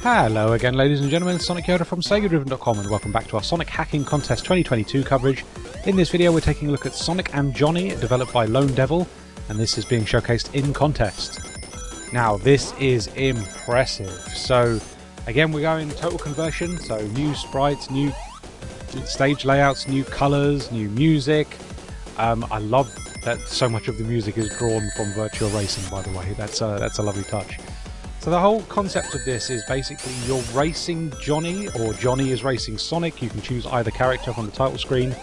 Hello again, ladies and gentlemen, Sonic Yoda from SEGADriven.com, and welcome back to our Sonic Hacking Contest 2022 coverage. In this video we're taking a look at Sonic and Johnny, developed by Lone Devil, and this is being showcased in contest. Now this is impressive. So again, we're going total conversion, so new sprites, new stage layouts, new colours, new music. I love that so much of the music is drawn from virtual racing, by the way. That's a lovely touch. So the whole concept of this is basically you're racing Johnny, or Johnny is racing Sonic. You can choose either character from the title screen.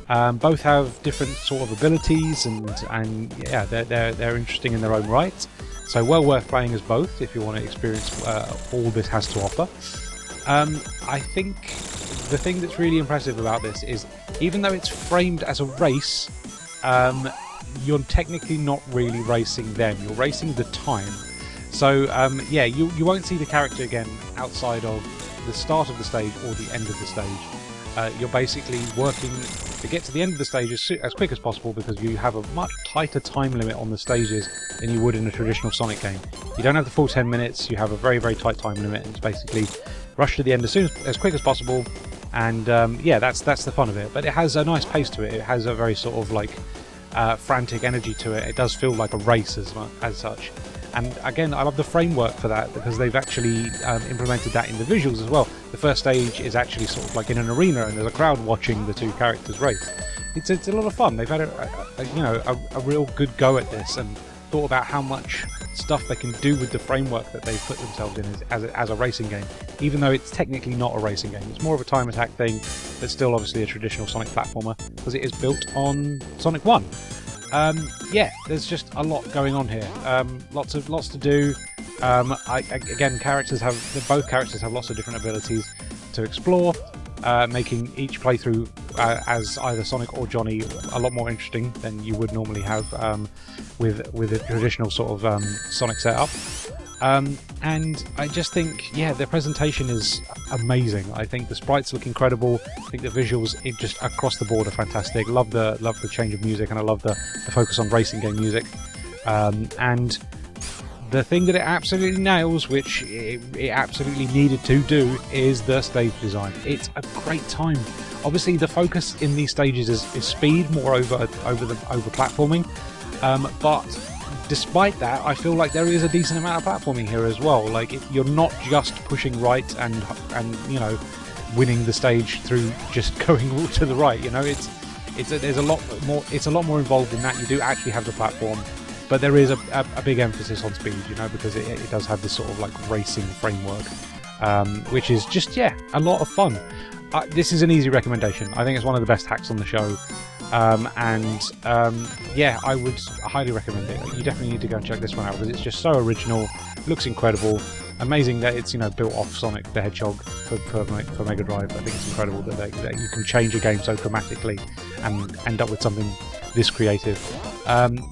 Both have different sort of abilities, and yeah, they're interesting in their own right. So well worth playing as both if you want to experience all this has to offer. I think the thing that's really impressive about this is, even though it's framed as a race, you're technically not really racing them. You're racing the time. So yeah, you won't see the character again outside of the start of the stage or the end of the stage. You're basically working to get to the end of the stage as quick as possible, because you have a much tighter time limit on the stages than you would in a traditional Sonic game. You don't have the full 10 minutes, you have a very, very tight time limit, and it's basically rush to the end as quick as possible. And yeah, that's the fun of it. But it has a nice pace to it. It has a very sort of like frantic energy to it. It does feel like a race as such. And again, I love the framework for that, because they've actually implemented that in the visuals as well. The first stage is actually sort of like in an arena, and there's a crowd watching the two characters race. It's a lot of fun. They've had a real good go at this, and thought about how much stuff they can do with the framework that they've put themselves in as a racing game, even though it's technically not a racing game. It's more of a time attack thing, but still obviously a traditional Sonic platformer, because it is built on Sonic 1. Yeah, there's just a lot going on here. Lots to do. Again, both characters have lots of different abilities to explore, making each playthrough as either Sonic or Johnny a lot more interesting than you would normally have with a traditional sort of Sonic setup. And I just think, yeah, their presentation is amazing. I think the sprites look incredible. I think the visuals, just across the board, are fantastic. Love the change of music, and I love the focus on racing game music. And the thing that it absolutely nails, which it absolutely needed to do, is the stage design. It's a great time. Obviously, the focus in these stages is speed more over platforming, but despite that, I feel like there is a decent amount of platforming here as well. Like, you're not just pushing right and you know, winning the stage through just going to the right. You know, there's a lot more. It's a lot more involved in that. You do actually have the platform, but there is a big emphasis on speed. You know, because it does have this sort of like racing framework, which is just, yeah, a lot of fun. This is an easy recommendation. I think it's one of the best hacks on the show. Yeah, I would highly recommend it. You definitely need to go and check this one out, because it's just so original, looks incredible. Amazing that it's, you know, built off Sonic the Hedgehog for Mega Drive. I think it's incredible that you can change a game so dramatically and end up with something this creative.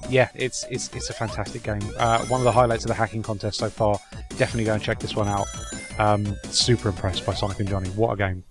Yeah, it's a fantastic game. One of the highlights of the hacking contest so far. Definitely go and check this one out. Super impressed by Sonic and Johnny. What a game.